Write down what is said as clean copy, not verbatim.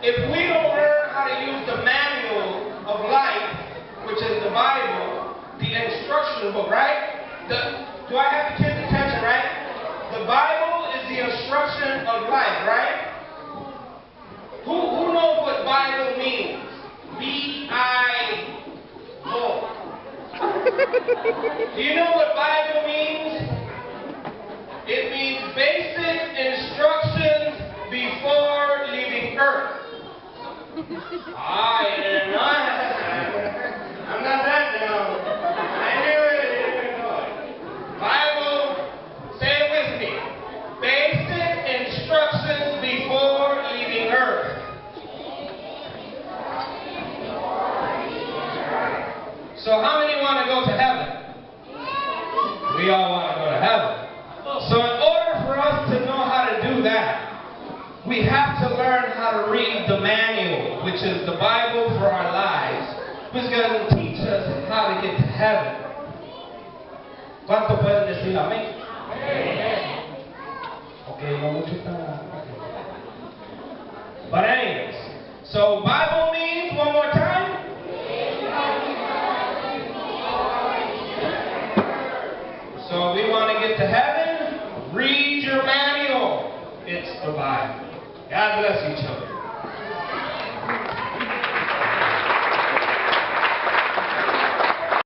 If we don't learn how to use the manual of life, which is the Bible, the instruction book, right? Do I have the kids' attention, right? The Bible is the instruction of life, right? Who knows what Bible means? B-I-O. Do you know what Bible means? It means basic instructions before leaving Earth. I'm not that dumb. I knew it. Bible, say it with me. Basic instructions before leaving Earth. So how many want to go to heaven? We all want to go to heaven. So in order for us to know how to do that, we have to learn how to read the manual, which is the Bible for our lives, which is going to teach us how to get to heaven. ¿Cuánto pueden decir amén? Okay, no mucho está. But anyways, so Bible means, one more time? So we want to get to heaven, read your manual. It's the Bible. God bless you, children.